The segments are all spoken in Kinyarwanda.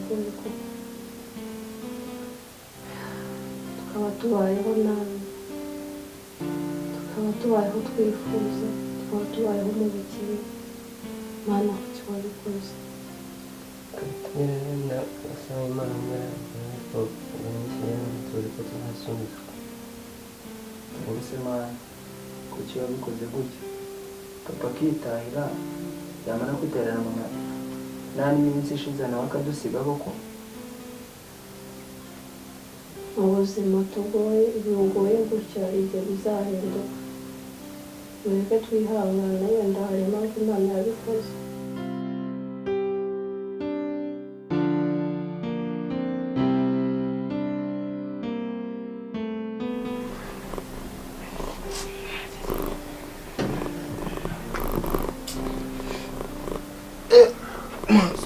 biragoye ko tukaba tubayeho nabi, tukaba tubayeho twifuza, tukaba tubayeho mu bukire. Mana kuki wabikoze? Nyirenda asaba Imana ko tuzi ko tuzasubizwa. Ubuse Mana kuki wabikoze gutya? Papa akitahira yamara kwiterana mama nta n'iminsi ishize nawe akadusiga koko. Ubuzima bugoye gutya hari igihe bizahinduka. Mureke twihangane, wenda hari impamvu Imana yabikoze.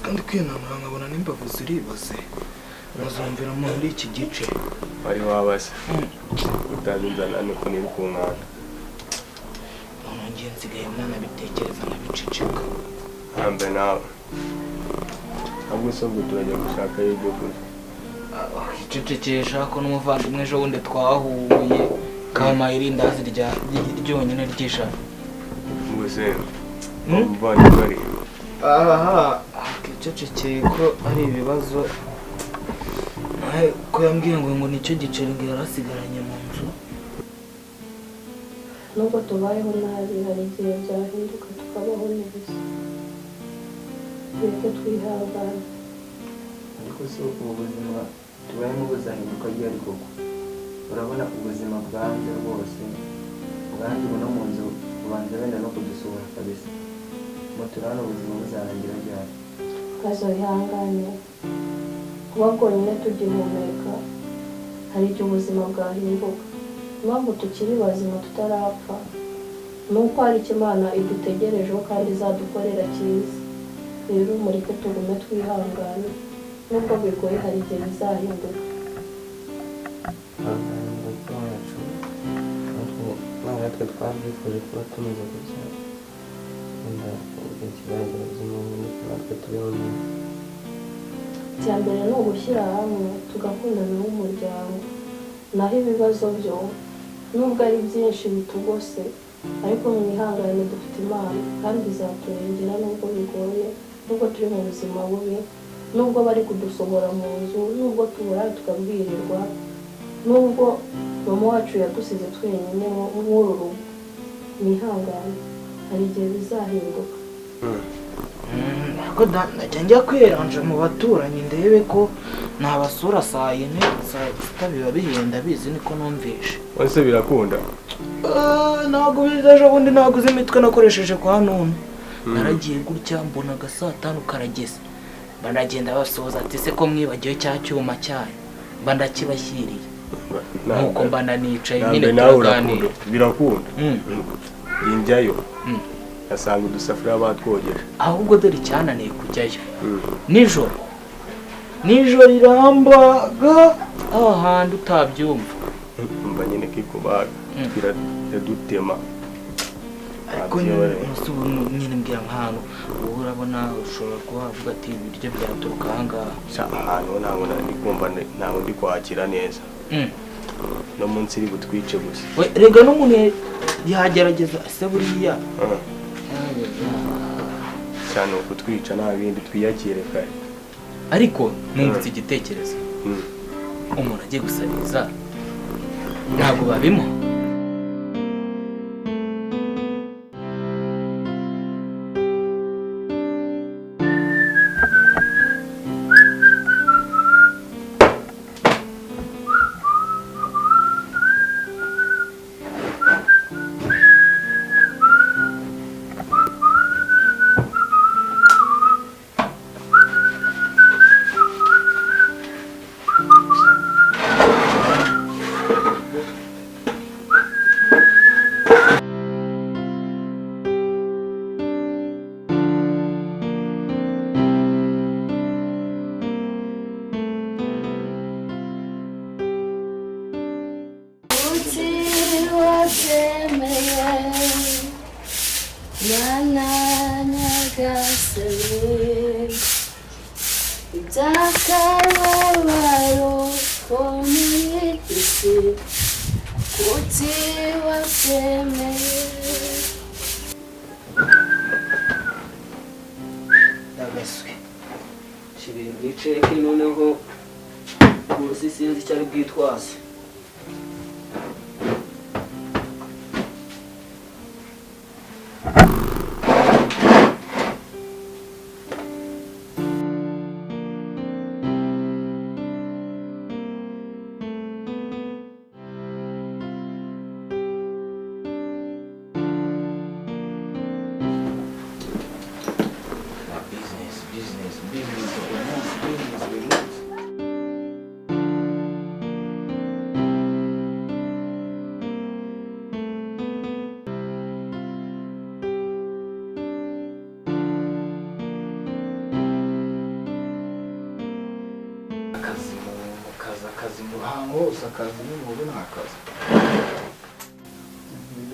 Kandi kwinanura nkabona n'imbavu ziribaze nazumvira muri iki gice wari wabase utazinzana nuko niri ku nkanda none ngiye nsigaye mwana bitekereza nkabiceceka hambe nawe ahubwo sobwo turajya gushaka ibyo kurya icecekesha ko n'umuvandimwe ejo bundi twahuye kama irindazi ryonyine ry'ijana ubuse umuvandimwe ari aha icecekeye ko ari ibibazo ko yambwiye ngo nicyo giceri ngo yarasigaranye mu nzu. Nubwo tubayeho nabi hari igihe byahinduka tukabaho neza. Mureke twihangane. Ariko se ubu buzima tubayemo buzahinduka ryari koko? Urabona ubuzima bwanjye rwose bwanjye ubu no mu nzu ubanza wenda no kudusohora kabisa. Turabona ubuzima buzarangira ryari? Kazo ihangane. Kuba bwonyine tugihumeka hari igihe ubuzima bwahinduka. Impamvu tukiri bazima tutarapfa nuko hari icyo Imana idutegerejeho kandi izadukorera cyiza. Rero mureke tugume twihangane, nubwo bigoye hari igihe bizahinduka. natwe twabyifuje kuba tumeze gutya wenda ikigaragara ubuzima natwe tubeho neza. Icya mbere ni ugushyira hamwe tugakundana nk'umuryango, naho ibibazo byo nubwo ari byinshi bitugose ariko mwihangane dufite Imana kandi izaturengera nubwo bigoye, nubwo turi mu buzima bubi, nubwo bari kudusohora mu nzu, nubwo tubura tukabwirirwa, nubwo mama wacu yadusize twenyine nk'uru rugo. Mwihangane hari igihe bizahinduka. Ariko najya njya kwiranja mu baturanyi ndebe ko nabasura saa yine saa sita biba bihenda bizi niko numvishe. Wese birakunda? Ntabwo biza ejo bundi naguze imitwe nakoresheje kwa none. Naragiye gutya mbona saa 5 karageze. Banagenda basoza ati se ko mwibagiwe cya cyuma cyayo. Mba ndakibashyiriye. Nuko mba nanicaye nyine turaganira. Birakunda. Njyayo. Asanga udusafuriya batwogeje. Ahubwo dore cyananiye kujyayo. Nijoro irambaga ahandi utabyumva. Mba nyine kikubaga dutema. Ariko nyine mbwira nk'ahantu urabona ushobora kuba wavuga ati ibiryo byaturuka ahangaha. Ahantu ntabwo ndi kwakira neza. No munsi iri butwice gusa. Rega n'umuntu yagerageza ase buriya cyane ukutwica nta bindi twiyakire kare. Ariko nungutse igitekerezo umuntu agiye gusabiriza ntabwo babimo. Nana nyagasani akababaro ko muri isi kutiba byemeye. Ndagaswe shibiri bwiceke noneho ubusi sinzi icyo ari bwitwaze. Akazi mu ruhango hose, akazi n'umuntu ni akazi.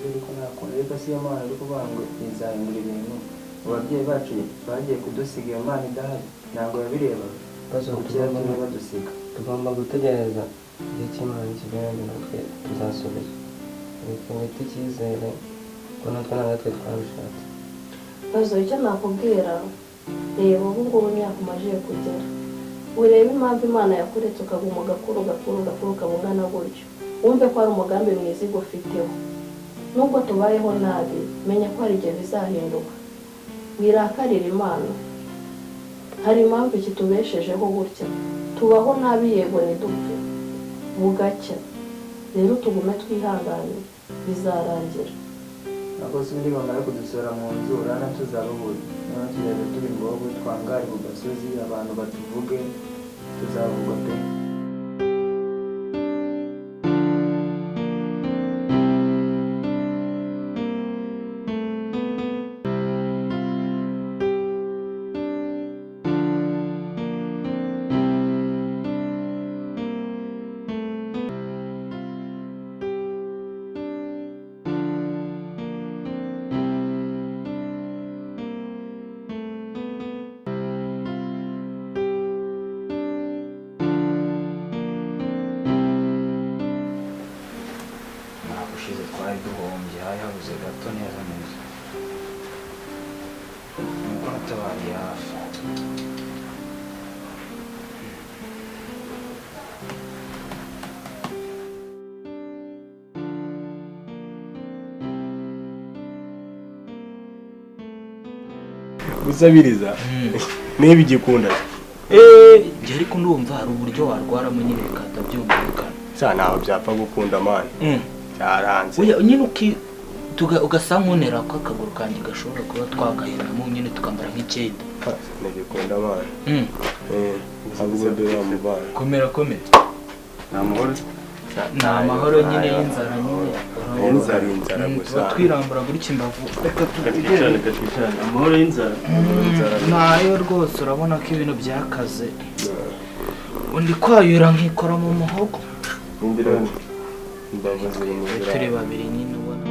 Ariko nakunda ariko si yo Mana uri kuvuga ngo izahindura ibintu. Ababyeyi bacu bagiye kudusiga iyo Mana idahari ntabwo babireba bakira badusiga. Tugomba gutegereza igihe cy'Imana kiberanye natwe tuzasubira. Twite icyizere ko natwe natwe twabishatse. Bazo icyo nakubwira, reba ubu ngubu imyaka umaze kugera, urebe impamvu Imana yakuretse ukaguma ugakura ukabungana gutyo, wumve ko hari umugambi mwiza igufiteho. Nubwo tubayeho nabi, menya ko hari igihe bizahinduka. Wirakarira Imana, hari impamvu kitubeshejeho gutya. Tubaho nabi yego ntidupfe, bugacya. Rero tugume twihangane, bizarangira. Nako si undi bamara kudusora mu nzu urana tuzababura. Noneho tugeze turi ngobo twangare ku gasozi abantu batuvuge tuzavugwa pe. Ushize twari duhombye, hari habuze gato neza neza. Nuko natabaye hafi. Gusabiriza niba igikunda Njye ariko ndumva hari uburyo warwaramo nyine bikatabyumvikana. cyane ntaho byapfa gukunda mani cyaranze. Oya nyine ugasa nkunera ko akaguru kanjye gashobora kuba twagahinamo nyine tukambara nk'icyenda. Nigikunda mani ahubwo dore mubana Komera nta mahoro ni amahoro nyine y'inzara nyine. inzara gusa Tuba twirambura buri kimbavu. Reka twicarane amahoro y'inzara nayo rwose urabona ko ibintu byakaze. Undi kwayura nkikora mu muhogo. indirane imbavu ziri mu nzira. Turi babiri nyine ubona.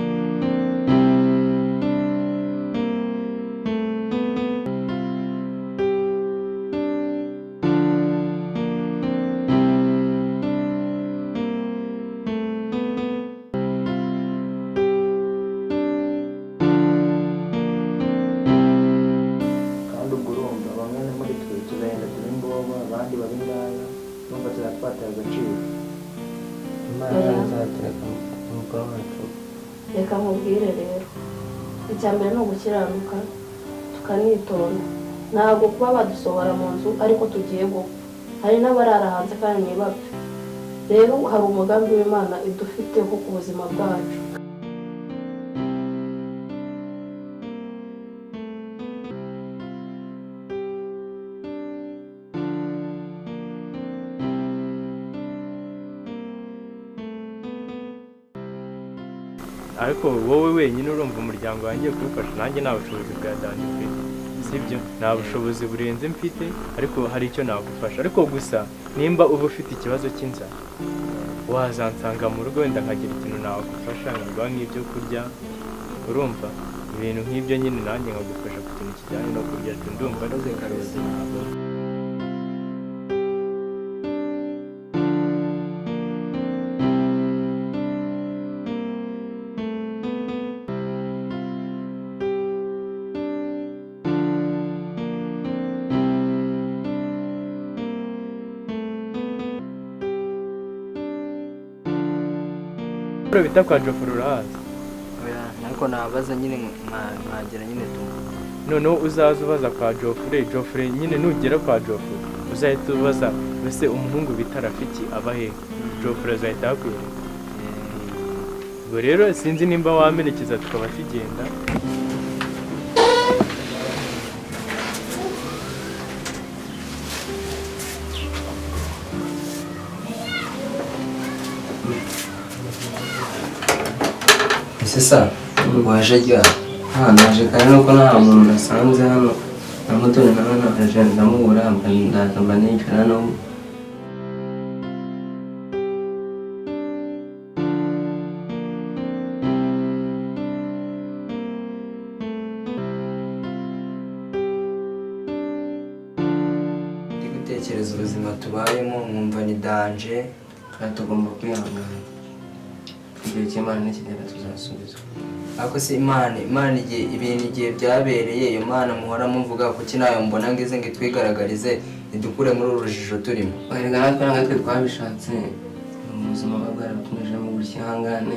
Kandi ubwo urumva bamwe muri twe tuzagenda tuba imboba abandi baba indaya numva tuzatwatira agaciro. Imana izatereka umukoro wacu. Reka nkubwire rero, icya mbere ni ugukiranuka tukanitonda. Ntabwo kuba badusohora mu nzu ariko tugiye gupfa. Hari n'abarara hanze kandi ntibapfe. Rero hari umugambi w'Imana idufiteho ku buzima bwacu. ariko wowe wenyine urumva umuryango wanjye kuwufasha, nanjye nta bushobozi bwa danje mfite, sibyo? Nta bushobozi burenze mfite, ariko hari icyo nagufasha. Ariko gusa nimba uba ufite ikibazo cy'inzara, wazansanga mu rugo wenda nkagira ikintu nagufasha, nkaguha nk'ibyo kurya, urumva? Ibintu nk'ibyo nyine nanjye nkagufasha ku kintu kijyanye no kurya, ndumva ari ubushobozi nabona. Bro bita kwa Jofre urahazi? oya ariko nabaza nyine mwagera nyine tu Noneho uzaza ubaza kwa Jofre nyine nugera kwa Jofre uzahita ubaza mbese umuhungu bita Rafiki aba he? Jofre azahita akwereka. Ubwo rero sinzi nimba wamerekeza tukaba tugenda. Sasa waje rya naje kandi nuko nta muntu nasanze hano namutone naje ndamubura ndazamba nicara no gutekereza ubuzima tubayemo nkumva ni danger kandi tugomba kwihangana igihe cy'Imana nikigera tuzasubizwa. Ako si Imana igihe byabereye iyo Mana muhora muvuga kuki nayo mbona ngeze ngo twigaragarize idukure muri urujijo turimo. Barega natwe twabishatse mu buzima bwaratumije mu gushyihangane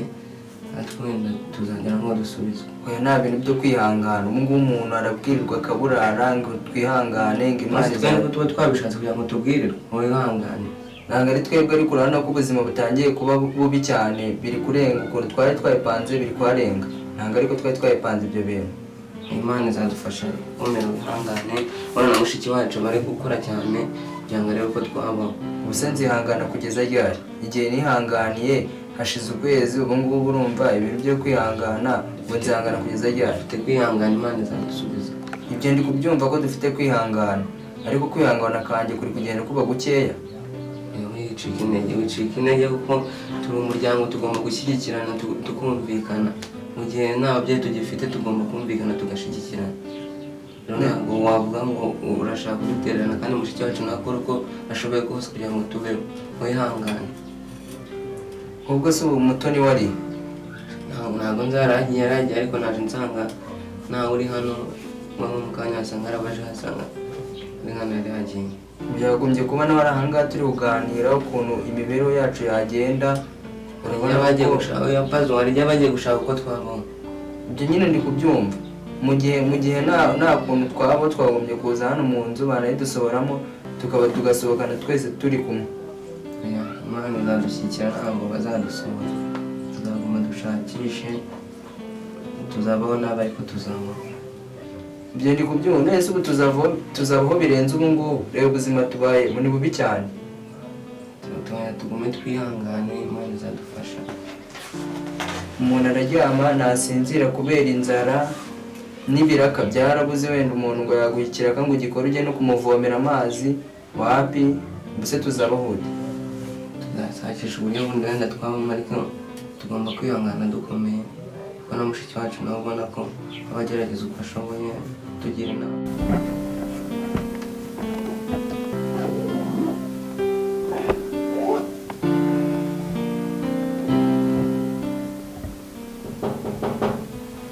natwe tuzagera ngo dusubizwe. Oya nta bintu byo kwihangana ubu umuntu arabwirirwa akaburara ngo twihangane ngo Imana izane tuba twabishatse kugira ngo tubwirirwe wihangane. Nanga ari twebwe ariko urabona ko ubuzima butangiye kuba bubi cyane biri kurenga ukuntu twari twayipanze biri kwarenga. Nanga ariko twari twayipanze ibyo bintu. Imana izadufasha komera wihangane urabona mushiki wacu bari gukora cyane kugira ngo arebe ko twabaho. Ubuse nzihangana kugeza ryari? Igihe nihanganiye hashize ukwezi ubu ngubu urumva ibintu byo kwihangana ngo nzihangana kugeza ryari? Dufite kwihangana Imana izadusubiza. Ibyo ndi kubyumva ko dufite kwihangana ariko kwihangana kanjye kuri kugenda kuba gukeya. Wicika intege kuko turi umuryango tugomba gushyigikirana tukumvikana mu gihe nta babyeyi tugifite tugomba kumvikana tugashyigikirana. Ntabwo wavuga ngo urashaka kudutererana kandi mushiki wacu nakora uko ashoboye kose kugira ngo tubeho wihangane. Ubwo se ubu mutoni wari ntabwo nzaragiye ariko naje nsanga nawe uri hano mu kanya wasanga arabaje hasanga uri hano yari yagiye. Byagombye kuba nawe ari ahangaha turi kuganira ukuntu imibereho yacu yagenda. Urabona bagiye gushaka uko twabona. Ibyo nyine ndi kubyumva. Mu gihe nta kuntu twagombye kuza hano mu nzu banayidusohoramo tukaba tugasohokana twese turi kumwe. Imana izadushyigikira ntabwo bazadusohora. Tuzaguma dushakishe tuzabaho nabi ariko tuzabaho. Ibyo ndi kubyumva nese ubu tuzabaho birenze ubu ngubu. Reba ubuzima tubaye ni bubi cyane. Tugume twihangane Imana izadufasha. Umuntu araryama nasinzira kubera inzara n'ibiraka byarabuze wenda umuntu ngo yaguhikira ngo ugikora ujye no kumuvomera amazi wapi mbese tuzabaho. Tuzashakisha uburyo bundi wenda twabamo ariko tugomba kwihangana dukomeye. Ubona mushiki wacu nawe ubona ko abagerageza uko ashoboye tugira inama.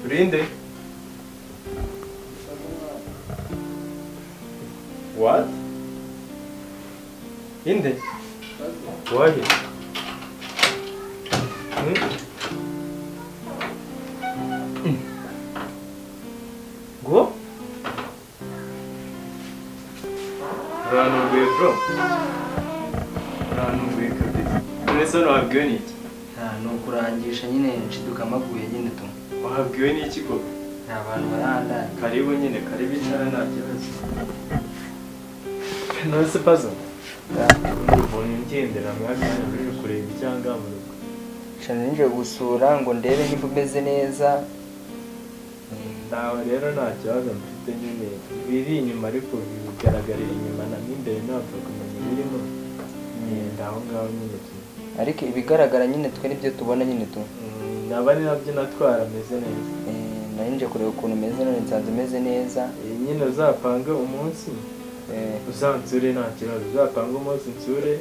Rinde? What? Inde? Why? Go? Uranumbuye bro? Uranumbuye kabisa. Nese wabwiwe n'iki? ni ukurangisha nyine nshiduka amaguye nyine tu. Wahabwiwe n'iki koko? Nta bantu barandana. Karibu nyine, karibu icara nta kibazo. Nose pazo? Umuntu ngendera mwakanya uri kureba icyanga mu rugo. Cyane nje gusura ngo ndebe niba umeze neza. Nawe rero nta kibazo mfite nyine biri inyuma ariko bigaragarira inyuma na n'imbere ntabwo kumenya birimo. Ndaho ngaho nyine tu. Ariko ibigaragara nyine twe nibyo tubona nyine tu. Nabari nabyo natwara ameze neza. Nanje kureba ukuntu umeze none nsanze umeze neza. Nyine uzapanga umunsi. Uzansure nta kibazo. Uzapanga umunsi nsure.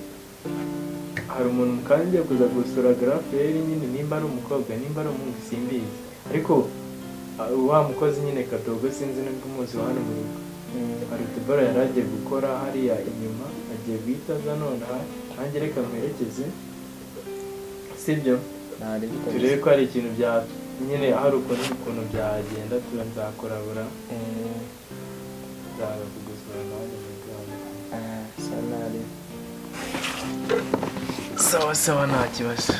Hari umuntu mukangiye kuza gusura Graferi nyine nimba ari umukobwa nimba ari umuhungu simbizi. Ariko wa mukozi nyine Kadogo sinzi nibwo umunsi wa hano mu rugo. Hari utubara yari agiye gukora hariya inyuma agiye guhita aza none nanjye reka mwerekeze. Sibyo? turebe ko hari ikintu bya nyine hari ukuntu byagenda tuba nzakorabura nzaga kugusura nanjye sanari sawa nta kibazo